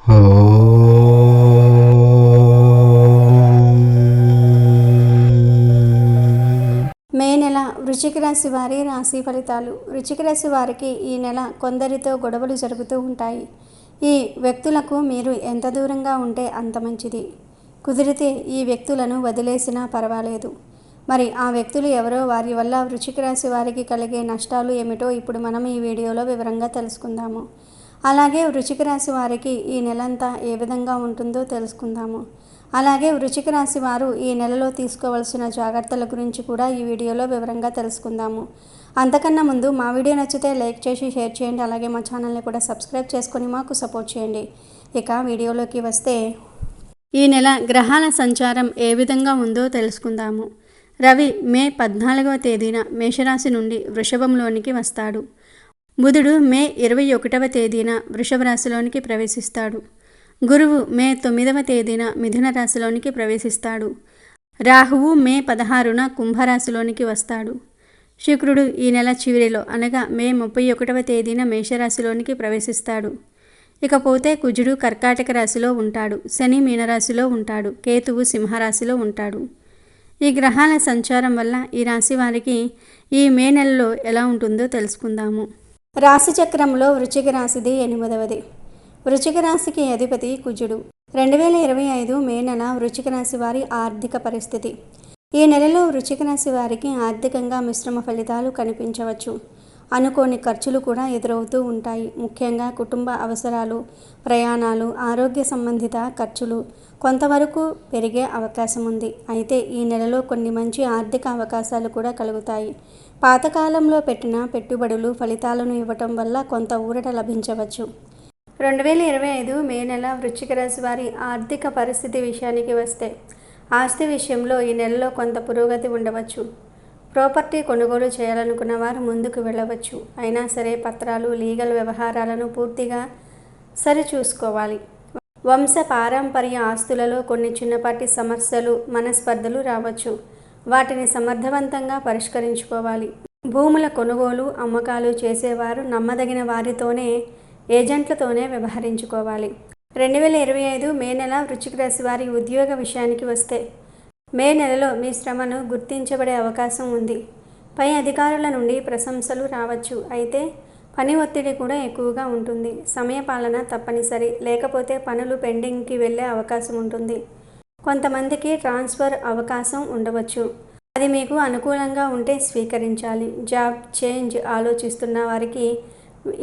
మే నెల వృశ్చిక రాశి వారి రాశి ఫలితాలు. వృశ్చిక రాశి వారికి ఈ నెల కొందరితో గొడవలు జరుగుతూ ఉంటాయి. ఈ వ్యక్తులకు మీరు ఎంత దూరంగా ఉంటే అంత మంచిది. కుదిరితే ఈ వ్యక్తులను వదిలేసినా పర్వాలేదు. మరి ఆ వ్యక్తులు ఎవరో, వారి వల్ల వృశ్చిక రాశి వారికి కలిగే నష్టాలు ఏమిటో ఇప్పుడు మనం ఈ వీడియోలో వివరంగా తెలుసుకుందాము. అలాగే వృశ్చిక రాశి వారికి ఈ నెలంతా ఏ విధంగా ఉంటుందో తెలుసుకుందాము. అలాగే వృశ్చిక రాశి వారు ఈ నెలలో తీసుకోవాల్సిన జాగ్రత్తల గురించి కూడా ఈ వీడియోలో వివరంగా తెలుసుకుందాము. అంతకన్నా ముందు మా వీడియో నచ్చితే లైక్ చేసి షేర్ చేయండి. అలాగే మా ఛానల్ని కూడా సబ్స్క్రైబ్ చేసుకొని మాకు సపోర్ట్ చేయండి. ఇక వీడియోలోకి వస్తే, ఈ నెల గ్రహాల సంచారం ఏ విధంగా ఉందో తెలుసుకుందాము. రవి మే 14వ తేదీన మేషరాశి నుండి వృషభంలోనికి వస్తాడు. బుధుడు మే 21వ తేదీన వృషభ రాశిలోనికి ప్రవేశిస్తాడు. గురువు మే 9వ తేదీన మిథున రాశిలోనికి ప్రవేశిస్తాడు. రాహువు మే 16న కుంభరాశిలోనికి వస్తాడు. శుక్రుడు ఈ నెల చివరిలో అనగా మే 31వ తేదీన మేషరాశిలోనికి ప్రవేశిస్తాడు. ఇకపోతే కుజుడు కర్కాటక రాశిలో ఉంటాడు. శని మీనరాశిలో ఉంటాడు. కేతువు సింహరాశిలో ఉంటాడు. ఈ గ్రహాల సంచారం వల్ల ఈ రాశి వారికి ఈ మే నెలలో ఎలా ఉంటుందో తెలుసుకుందాము. రాశి చక్రంలో వృశ్చిక రాశిది 8వది. వృశ్చిక రాశికి అధిపతి కుజుడు. 2025 మే నెల వృశ్చిక రాశి వారి ఆర్థిక పరిస్థితి. ఈ నెలలో వృశ్చిక రాశి వారికి ఆర్థికంగా మిశ్రమ ఫలితాలు కనిపించవచ్చు. అనుకోని ఖర్చులు కూడా ఎదురవుతూ ఉంటాయి. ముఖ్యంగా కుటుంబ అవసరాలు, ప్రయాణాలు, ఆరోగ్య సంబంధిత ఖర్చులు కొంతవరకు పెరిగే అవకాశం ఉంది. అయితే ఈ నెలలో కొన్ని మంచి ఆర్థిక అవకాశాలు కూడా కలుగుతాయి. పాతకాలంలో పెట్టిన పెట్టుబడులు ఫలితాలను ఇవ్వటం వల్ల కొంత ఊరట లభించవచ్చు. 2025 మే నెల వృశ్చిక రాశి వారి ఆర్థిక పరిస్థితి విషయానికి వస్తే, ఆస్తి విషయంలో ఈ నెలలో కొంత పురోగతి ఉండవచ్చు. ప్రాపర్టీ కొనుగోలు చేయాలనుకున్న వారు ముందుకు వెళ్ళవచ్చు. అయినా సరే పత్రాలు, లీగల్ వ్యవహారాలను పూర్తిగా సరిచూసుకోవాలి. వంశ పారంపర్య ఆస్తులలో కొన్ని చిన్నపాటి సమస్యలు, మనస్పర్ధలు రావచ్చు. వాటిని సమర్థవంతంగా పరిష్కరించుకోవాలి. భూముల కొనుగోలు, అమ్మకాలు చేసేవారు నమ్మదగిన వారితోనే, ఏజెంట్లతోనే వ్యవహరించుకోవాలి. 2025 మే నెల వృశ్చిక రాశి వారి ఉద్యోగ విషయానికి వస్తే, మే నెలలో మీ శ్రమను గుర్తించబడే అవకాశం ఉంది. పై అధికారుల నుండి ప్రశంసలు రావచ్చు. అయితే పని ఒత్తిడి కూడా ఎక్కువగా ఉంటుంది. సమయపాలన తప్పనిసరి, లేకపోతే పనులు పెండింగ్కి వెళ్ళే అవకాశం ఉంటుంది. కొంతమందికి ట్రాన్స్ఫర్ అవకాశం ఉండవచ్చు. అది మీకు అనుకూలంగా ఉంటే స్వీకరించాలి. జాబ్ చేంజ్ ఆలోచిస్తున్న వారికి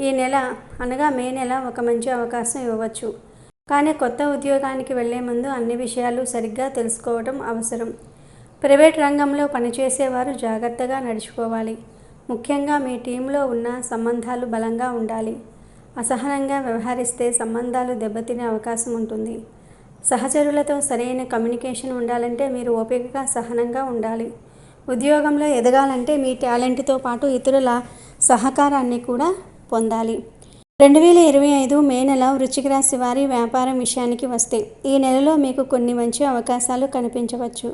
ఈ నెల అనగా మే నెల ఒక మంచి అవకాశం ఇవ్వవచ్చు. కానీ కొత్త ఉద్యోగానికి వెళ్లే ముందు అన్ని విషయాలు సరిగ్గా తెలుసుకోవడం అవసరం. ప్రైవేట్ రంగంలో పనిచేసేవారు జాగ్రత్తగా నడుచుకోవాలి. ముఖ్యంగా మీ టీంలో ఉన్న సంబంధాలు బలంగా ఉండాలి. అసహనంగా వ్యవహరిస్తే సంబంధాలు దెబ్బతినే అవకాశం ఉంటుంది. సహచరులతో సరైన కమ్యూనికేషన్ ఉండాలంటే మీరు ఓపికగా, సహనంగా ఉండాలి. ఉద్యోగంలో ఎదగాలంటే మీ టాలెంట్తో పాటు ఇతరుల సహకారాన్ని కూడా పొందాలి. 2025 మే నెల వృశ్చిక రాశి వారి వ్యాపారం విషయానికి వస్తే, ఈ నెలలో మీకు కొన్ని మంచి అవకాశాలు కనిపించవచ్చు.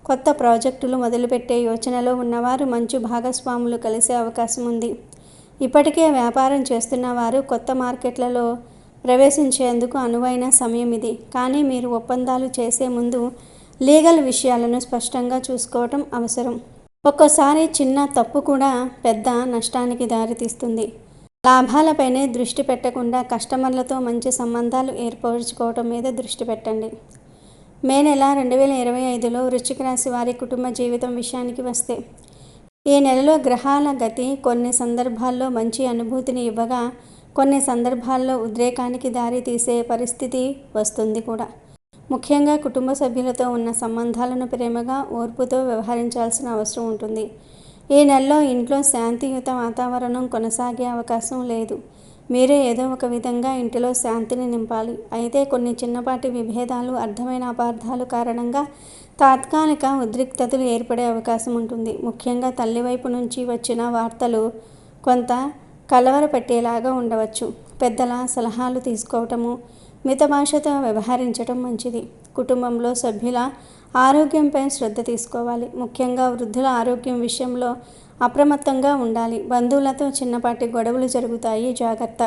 కొత్త ప్రాజెక్టులు మొదలుపెట్టే యోచనలో ఉన్నవారు మంచి భాగస్వాములు కలిసే అవకాశం ఉంది. ఇప్పటికే వ్యాపారం చేస్తున్న వారు కొత్త మార్కెట్లలో ప్రవేశించేందుకు అనువైన సమయం ఇది. కానీ మీరు ఒప్పందాలు చేసే ముందు లీగల్ విషయాలను స్పష్టంగా చూసుకోవటం అవసరం. ఒక్కోసారి చిన్న తప్పు కూడా పెద్ద నష్టానికి దారితీస్తుంది. లాభాలపైనే దృష్టి పెట్టకుండా కస్టమర్లతో మంచి సంబంధాలు ఏర్పరచుకోవటం మీద దృష్టి పెట్టండి. మే నెల 2025లో వృశ్చిక రాశి వారి కుటుంబ జీవితం విషయానికి వస్తే, ఈ నెలలో గ్రహాల గతి కొన్ని సందర్భాల్లో మంచి అనుభూతిని ఇవ్వగా, కొన్ని సందర్భాల్లో ఉద్రేకానికి దారి తీసే పరిస్థితి వస్తుంది కూడా. ముఖ్యంగా కుటుంబ సభ్యులతో ఉన్న సంబంధాలను ప్రేమగా, ఓర్పుతో వ్యవహరించాల్సిన అవసరం ఉంటుంది. ఈ నెలలో ఇంట్లో శాంతియుత వాతావరణం కొనసాగే అవకాశం లేదు. మీరే ఏదో ఒక విధంగా ఇంటిలో శాంతిని నింపాలి. అయితే కొన్ని చిన్నపాటి విభేదాలు, అర్థమైన అపార్థాలు కారణంగా తాత్కాలిక ఉద్రిక్తతలు ఏర్పడే అవకాశం ఉంటుంది. ముఖ్యంగా తల్లి వైపు నుంచి వచ్చిన వార్తలు కొంత కలవరపెట్టేలాగా ఉండవచ్చు. పెద్దల సలహాలు తీసుకోవటము, మిత భాషతో వ్యవహరించటం మంచిది. కుటుంబంలో సభ్యుల ఆరోగ్యంపై శ్రద్ధ తీసుకోవాలి. ముఖ్యంగా వృద్ధుల ఆరోగ్యం విషయంలో అప్రమత్తంగా ఉండాలి. బంధువులతో చిన్నపాటి గొడవలు జరుగుతాయి, జాగ్రత్త.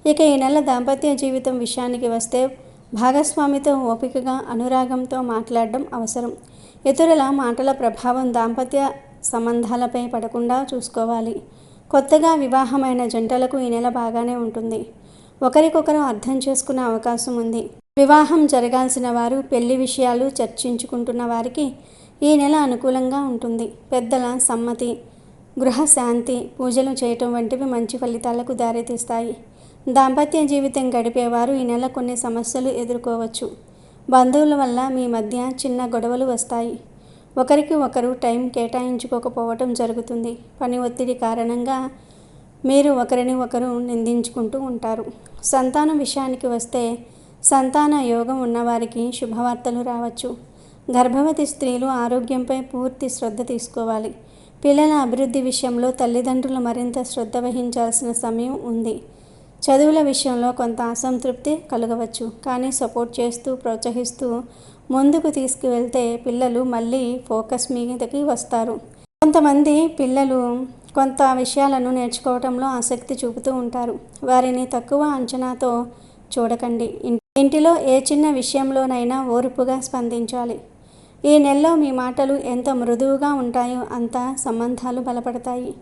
ఇక ఈ నెల దాంపత్య జీవితం విషయానికి వస్తే భాగస్వామితో ఓపికగా అనురాగంతో మాట్లాడడం అవసరం. ఇతరుల మాటల ప్రభావం దాంపత్య సంబంధాలపై పడకుండా చూసుకోవాలి. కొత్తగా వివాహమైన జంటలకు ఈ నెల బాగానే ఉంటుంది. ఒకరికొకరు అర్థం చేసుకునే అవకాశం ఉంది. వివాహం జరగాల్సిన వారు, పెళ్లి విషయాలు చర్చించుకుంటున్న వారికి ఈ నెల అనుకూలంగా ఉంటుంది. పెద్దల సమ్మతి, గృహశాంతి, పూజలు చేయటం వంటివి మంచి ఫలితాలకు దారితీస్తాయి. దాంపత్య జీవితం గడిపేవారు ఈ నెల కొన్ని సమస్యలు ఎదుర్కోవచ్చు. బంధువుల వల్ల మీ మధ్య చిన్న గొడవలు వస్తాయి. ఒకరికి ఒకరు టైం కేటాయించుకోకపోవటం జరుగుతుంది. పని ఒత్తిడి కారణంగా మీరు ఒకరిని ఒకరు నిందించుకుంటూ ఉంటారు. సంతానం విషయానికి వస్తే సంతాన యోగం ఉన్నవారికి శుభవార్తలు రావచ్చు. గర్భవతి స్త్రీలు ఆరోగ్యంపై పూర్తి శ్రద్ధ తీసుకోవాలి. పిల్లల అభివృద్ధి విషయంలో తల్లిదండ్రులు మరింత శ్రద్ధ వహించాల్సిన సమయం ఉంది. చదువుల విషయంలో కొంత అసంతృప్తి కలగవచ్చు. కానీ సపోర్ట్ చేస్తూ, ప్రోత్సహిస్తూ ముందుకు తీసుకువెళ్తే పిల్లలు మళ్ళీ ఫోకస్ మీదకి వస్తారు. కొంతమంది పిల్లలు కొంత విషయాలను నేర్చుకోవడంలో ఆసక్తి చూపుతూ ఉంటారు. వారిని తక్కువ అంచనాతో చూడకండి. ఇంటిలో ఏ చిన్న విషయంలోనైనా ఓర్పుగా స్పందించాలి. ఈ నెలలో మీ మాటలు ఎంత మృదువుగా ఉంటాయో అంత సంబంధాలు బలపడతాయి.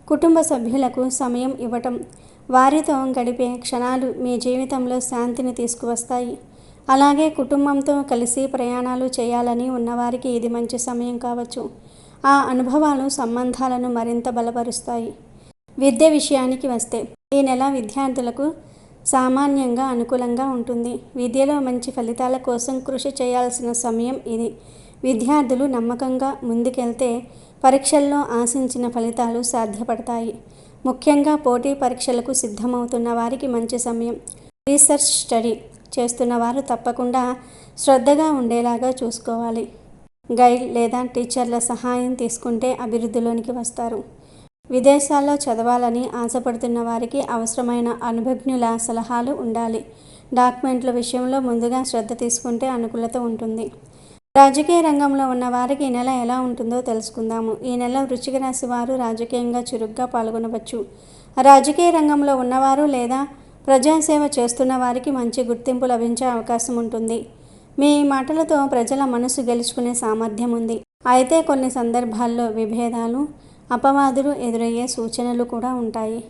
కుటుంబ సభ్యులకు సమయం ఇవ్వటం, వారితో గడిపే క్షణాలు మీ జీవితంలో శాంతిని తీసుకువస్తాయి. అలాగే కుటుంబంతో కలిసి ప్రయాణాలు చేయాలని ఉన్నవారికి ఇది మంచి సమయం కావచ్చు. ఆ అనుభవాలు సంబంధాలను మరింత బలపరుస్తాయి. విద్య విషయానికి వస్తే ఈ నెల విద్యార్థులకు సామాన్యంగా అనుకూలంగా ఉంటుంది. విద్యలో మంచి ఫలితాల కోసం కృషి చేయాల్సిన సమయం ఇది. విద్యార్థులు నమ్మకంగా ముందుకెళ్తే పరీక్షల్లో ఆశించిన ఫలితాలు సాధ్యపడతాయి. ముఖ్యంగా పోటీ పరీక్షలకు సిద్ధమవుతున్న వారికి మంచి సమయం. రీసెర్చ్ స్టడీ చేస్తున్న వారు తప్పకుండా శ్రద్ధగా ఉండేలాగా చూసుకోవాలి. గైడ్ లేదా టీచర్ల సహాయం తీసుకుంటే అభివృద్ధిలోనికి వస్తారు. విదేశాల్లో చదవాలని ఆశపడుతున్న వారికి అవసరమైన అనుభజ్ఞుల సలహాలు ఉండాలి. డాక్యుమెంట్ల విషయంలో ముందుగా శ్రద్ధ తీసుకుంటే అనుకూలత ఉంటుంది. రాజకీయ రంగంలో ఉన్న వారికి ఈ నెల ఎలా ఉంటుందో తెలుసుకుందాము. ఈ నెల వృశ్చిక రాశి వారు రాజకీయంగా చురుగ్గా పాల్గొనవచ్చు. రాజకీయ రంగంలో ఉన్నవారు లేదా ప్రజాసేవ చేస్తున్న వారికి మంచి గుర్తింపు లభించే అవకాశం ఉంటుంది. మీ మాటలతో ప్రజల మనసు గెలుచుకునే సామర్థ్యం ఉంది. అయితే కొన్ని సందర్భాల్లో విభేదాలు, అపవాదులు ఎదురయ్యే సూచనలు కూడా ఉంటాయి.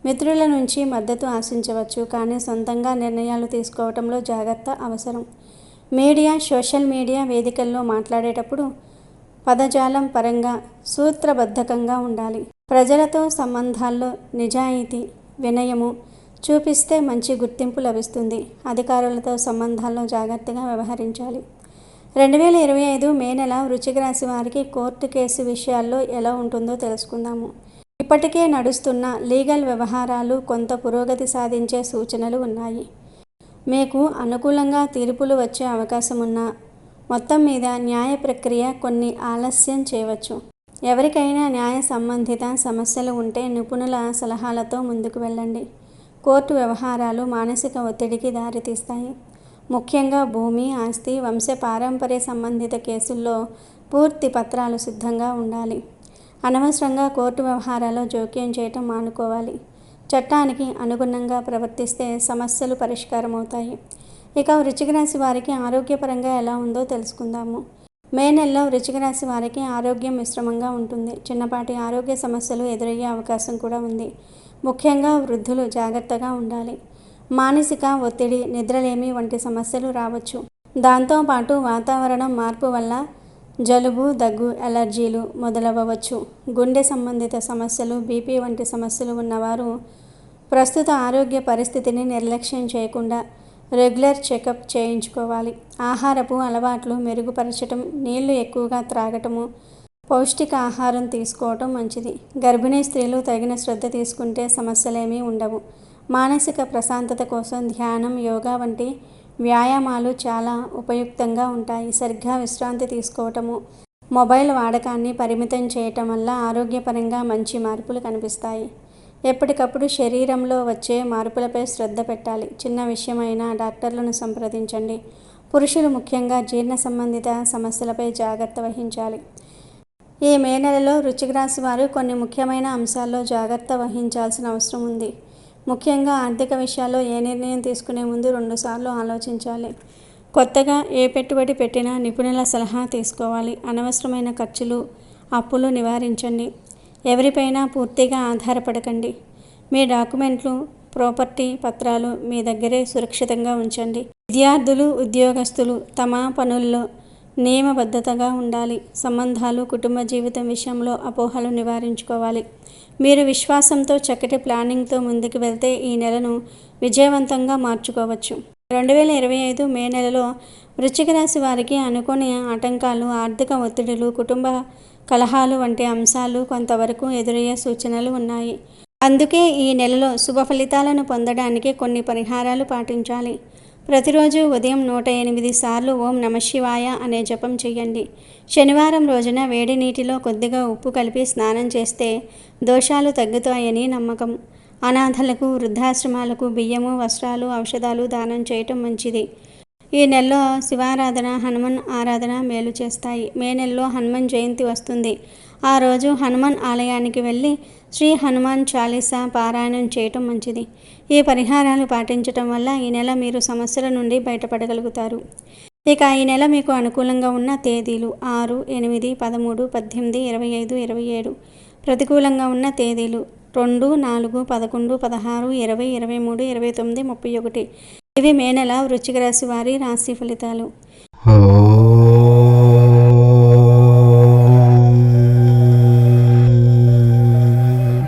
మిత్రుల నుంచి మద్దతు ఆశించవచ్చు. కానీ సొంతంగా నిర్ణయాలు తీసుకోవడంలో జాగ్రత్త అవసరం. మీడియా, సోషల్ మీడియా వేదికల్లో మాట్లాడేటప్పుడు పదజాలం పరంగా సూత్రబద్ధకంగా ఉండాలి. ప్రజలతో సంబంధాల్లో నిజాయితీ, వినయము చూపిస్తే మంచి గుర్తింపు లభిస్తుంది. అధికారులతో సంబంధాల్లో జాగ్రత్తగా వ్యవహరించాలి. 2025 మే నెల వృశ్చిక రాశి వారికి కోర్టు కేసు విషయాల్లో ఎలా ఉంటుందో తెలుసుకుందాము. ఇప్పటికే నడుస్తున్న లీగల్ వ్యవహారాలు కొంత పురోగతి సాధించే సూచనలు ఉన్నాయి. మీకు అనుకూలంగా తీర్పులు వచ్చే అవకాశం ఉన్న మొత్తం మీద న్యాయ ప్రక్రియ కొన్ని ఆలస్యం చేయవచ్చు. ఎవరికైనా న్యాయ సంబంధిత సమస్యలు ఉంటే నిపుణుల సలహాలతో ముందుకు వెళ్ళండి. కోర్టు వ్యవహారాలు మానసిక ఒత్తిడికి దారితీస్తాయి. ముఖ్యంగా భూమి, ఆస్తి, వంశ పారంపర్య సంబంధిత కేసుల్లో పూర్తి పత్రాలు సిద్ధంగా ఉండాలి. అనవసరంగా కోర్టు వ్యవహారాల్లో జోక్యం చేయటం మానుకోవాలి. చట్టానికి అనుగుణంగా ప్రవర్తిస్తే సమస్యలు పరిష్కారమవుతాయి. ఇక వృశ్చిక రాశి వారికి ఆరోగ్యపరంగా ఎలా ఉందో తెలుసుకుందాము. మే నెలలో వృశ్చిక రాశి వారికి ఆరోగ్యం మిశ్రమంగా ఉంటుంది. చిన్నపాటి ఆరోగ్య సమస్యలు ఎదురయ్యే అవకాశం కూడా ఉంది. ముఖ్యంగా వృద్ధులు జాగ్రత్తగా ఉండాలి. మానసిక ఒత్తిడి, నిద్రలేమి వంటి సమస్యలు రావచ్చు. దాంతోపాటు వాతావరణం మార్పు వల్ల జలుబు, దగ్గు, అలర్జీలు మొదలవ్వచ్చు. గుండె సంబంధిత సమస్యలు, బీపీ వంటి సమస్యలు ఉన్నవారు ప్రస్తుత ఆరోగ్య పరిస్థితిని నిర్లక్ష్యం చేయకుండా రెగ్యులర్ చెకప్ చేయించుకోవాలి. ఆహారపు అలవాట్లు మెరుగుపరచడం, నీళ్లు ఎక్కువగా త్రాగటము, పౌష్టిక ఆహారం తీసుకోవటం మంచిది. గర్భిణీ స్త్రీలు తగిన శ్రద్ధ తీసుకుంటే సమస్యలేమీ ఉండవు. మానసిక ప్రశాంతత కోసం ధ్యానం, యోగా వంటి వ్యాయామాలు చాలా ఉపయుక్తంగా ఉంటాయి. సరిగ్గా విశ్రాంతి తీసుకోవటము, మొబైల్ వాడకాన్ని పరిమితం చేయటం వల్ల ఆరోగ్యపరంగా మంచి మార్పులు కనిపిస్తాయి. ఎప్పటికప్పుడు శరీరంలో వచ్చే మార్పులపై శ్రద్ధ పెట్టాలి. చిన్న విషయమైనా డాక్టర్లను సంప్రదించండి. పురుషులు ముఖ్యంగా జీర్ణ సంబంధిత సమస్యలపై జాగ్రత్త వహించాలి. ఈ మే నెలలో వృశ్చిక రాశి వారు కొన్ని ముఖ్యమైన అంశాల్లో జాగ్రత్త వహించాల్సిన అవసరం ఉంది. ముఖ్యంగా ఆర్థిక విషయాల్లో ఏ నిర్ణయం తీసుకునే ముందు 2 సార్లు ఆలోచించాలి. కొత్తగా ఏ పెట్టుబడి పెట్టినా నిపుణుల సలహా తీసుకోవాలి. అనవసరమైన ఖర్చులు, అప్పులు నివారించండి. ఎవరిపైనా పూర్తిగా ఆధారపడకండి. మీ డాక్యుమెంట్లు, ప్రాపర్టీ పత్రాలు మీ దగ్గరే సురక్షితంగా ఉంచండి. విద్యార్థులు, ఉద్యోగస్తులు తమ పనుల్లో నియమబద్ధతగా ఉండాలి. సంబంధాలు, కుటుంబ జీవితం విషయంలో అపోహలు నివారించుకోవాలి. మీరు విశ్వాసంతో, చక్కటి ప్లానింగ్తో ముందుకు వెళ్తే ఈ నెలను విజయవంతంగా మార్చుకోవచ్చు. 2025 మే నెలలో వృశ్చిక రాశి వారికి అనుకోని ఆటంకాలు, ఆర్థిక ఒత్తిడులు, కుటుంబ కలహాలు వంటి అంశాలు కొంతవరకు ఎదురయ్యే సూచనలు ఉన్నాయి. అందుకే ఈ నెలలో శుభ ఫలితాలను పొందడానికి కొన్ని పరిహారాలు పాటించాలి. ప్రతిరోజు ఉదయం 108 సార్లు ఓం నమఃశివాయ అనే జపం చేయండి. శనివారం రోజున వేడి నీటిలో కొద్దిగా ఉప్పు కలిపి స్నానం చేస్తే దోషాలు తగ్గుతాయని నమ్మకం. అనాథలకు, వృద్ధాశ్రమాలకు బియ్యము, వస్త్రాలు, ఔషధాలు దానం చేయటం మంచిది. ఈ నెలలో శివారాధన, హనుమాన్ ఆరాధన మేలు చేస్తాయి. మే నెలలో హనుమాన్ జయంతి వస్తుంది. ఆ రోజు హనుమాన్ ఆలయానికి వెళ్ళి శ్రీ హనుమాన్ చాలీసా పారాయణం చేయటం మంచిది. ఈ పరిహారాలు పాటించటం వల్ల ఈ నెల మీరు సమస్యల నుండి బయటపడగలుగుతారు. ఇక ఈ నెల మీకు అనుకూలంగా ఉన్న తేదీలు 6, 8, 13, 18, 25, 27. ప్రతికూలంగా ఉన్న తేదీలు 2, 4, 11, 16, 20, 23, 29, 31. ఇవి మే నెల వృశ్చిక రాశి వారి రాశి ఫలితాలు.